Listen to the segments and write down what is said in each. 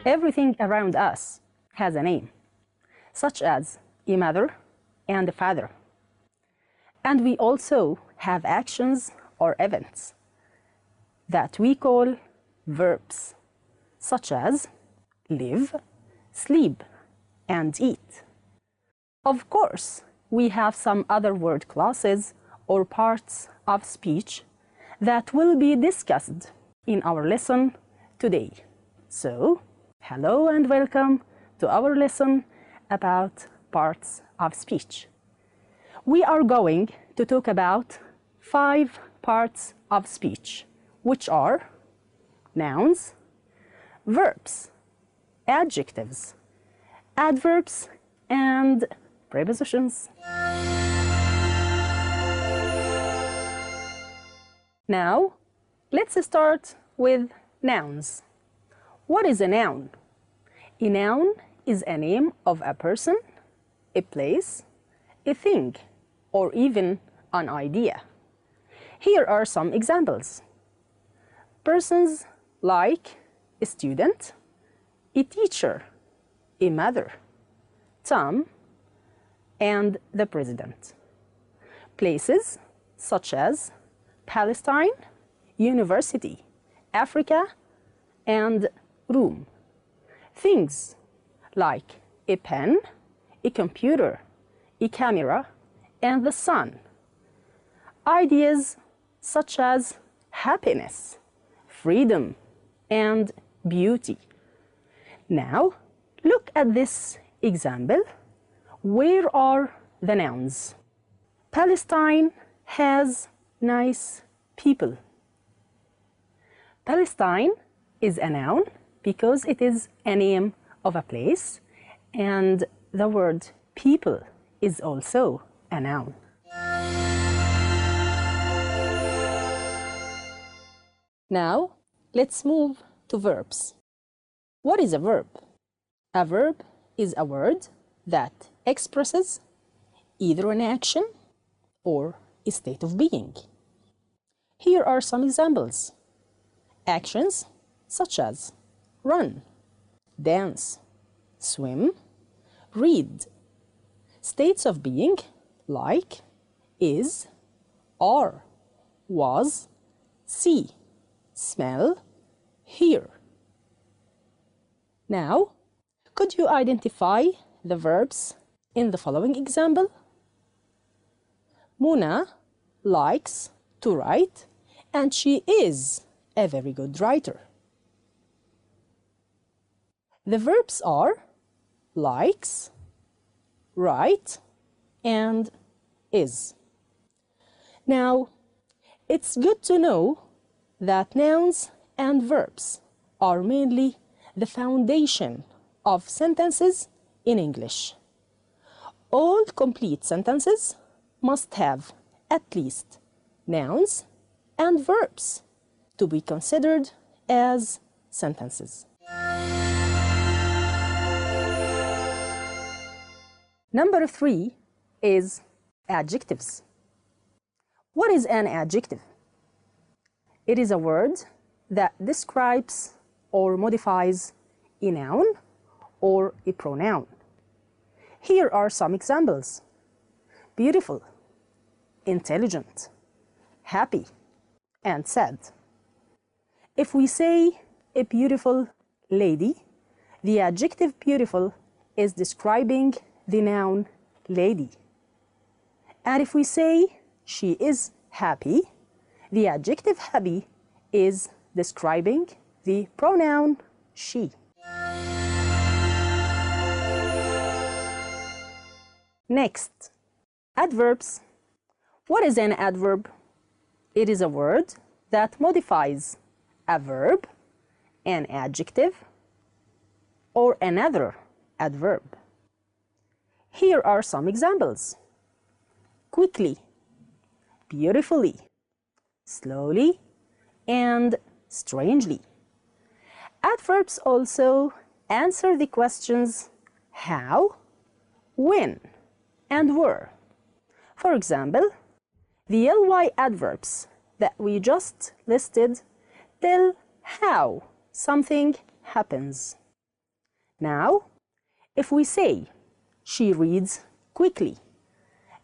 Everything around us has a name, such as a mother and a father. And we also have actions or events that we call verbs, such as live, sleep, and eat. Of course, we have some other word classes or parts of speech that will be discussed in our lesson today. So, hello and welcome to our lesson about parts of speech. We are going to talk about 5 parts of speech, which are nouns, verbs, adjectives, adverbs, and prepositions. Now, let's start with nouns. What is a noun? A noun is a name of a person, a place, a thing, or even an idea. Here are some examples. Persons like a student, a teacher, a mother, Tom, and the president. Places such as Palestine, university, Africa, and room. Things like a pen, a computer, a camera, and the sun. Ideas such as happiness, freedom, and beauty. Now, look at this example. Where are the nouns? Palestine has nice people. Palestine is a noun because it is a name of a place, and the word people is also a noun. Now, let's move to verbs. What is a verb? A verb is a word that expresses either an action or a state of being. Here are some examples. Actions such as run, dance, swim, read. States of being like is, are, was, see, smell, hear. Now, could you identify the verbs in the following example? Muna likes to write, and she is a very good writer. The verbs are likes, write, and is. Now, it's good to know that nouns and verbs are mainly the foundation of sentences in English. All complete sentences must have at least nouns and verbs to be considered as sentences. Number 3 is adjectives. What is an adjective? It is a word that describes or modifies a noun or a pronoun. Here are some examples. Beautiful, intelligent, happy, and sad. If we say a beautiful lady, the adjective beautiful is describing the noun lady. And if we say she is happy, the adjective happy is describing the pronoun she. Next, adverbs. What is an adverb? It is a word that modifies a verb, an adjective, or another adverb. Here are some examples. Quickly, beautifully, slowly, and strangely. Adverbs also answer the questions how, when, and where. For example, the ly adverbs that we just listed tell how something happens. Now, if we say she reads quickly,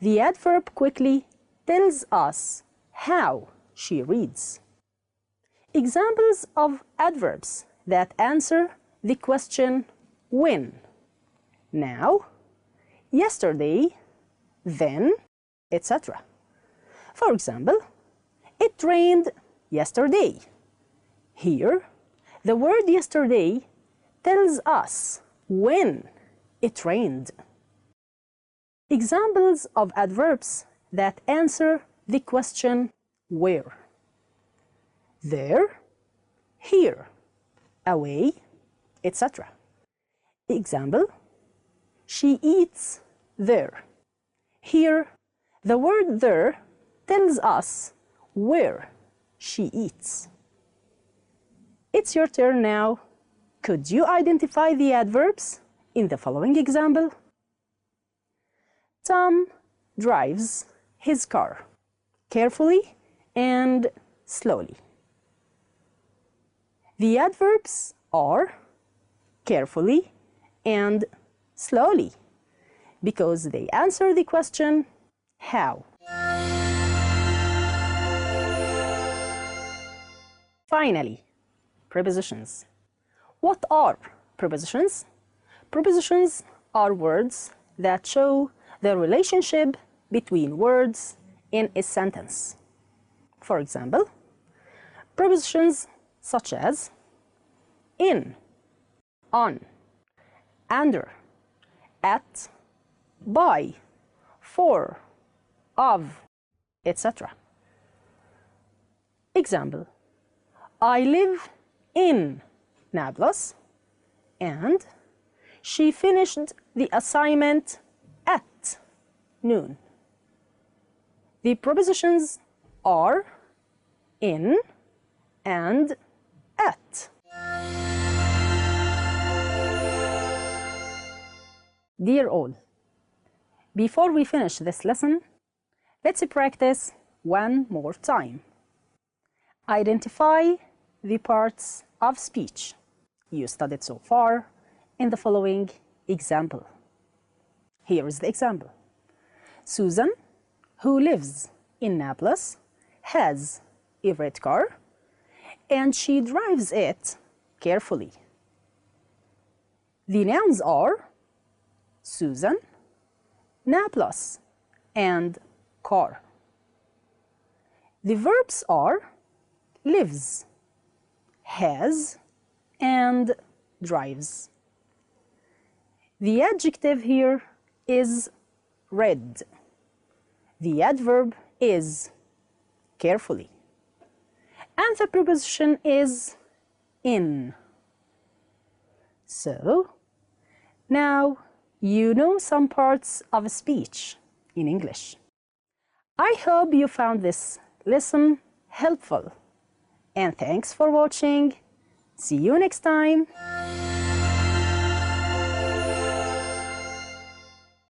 the adverb quickly tells us how she reads. Examples of adverbs that answer the question when. Now, yesterday, then, etc. For example, it rained yesterday. Here, the word yesterday tells us when it rained. Examples of adverbs that answer the question where. There, here, away, etc. Example, she eats there. Here, the word there tells us where she eats. It's your turn now. Could you identify the adverbs in the following example? Tom drives his car carefully and slowly. The adverbs are carefully and slowly because they answer the question how. Finally, prepositions. What are prepositions? Prepositions are words that show the relationship between words in a sentence. For example, prepositions such as in, on, under, at, by, for, of, etc. Example, I live in Nablus and she finished the assignment at noon. The prepositions are in and at. Dear all, before we finish this lesson, let's practice one more time. Identify the parts of speech you studied so far in the following example. Here is the example. Susan, who lives in Nablus, has a red car and she drives it carefully. The nouns are Susan, Nablus, and car. The verbs are lives, has, and drives. The adjective here is red. The adverb is carefully. And the preposition is in. So, now you know some parts of speech in English. I hope you found this lesson helpful. And thanks for watching. See you next time.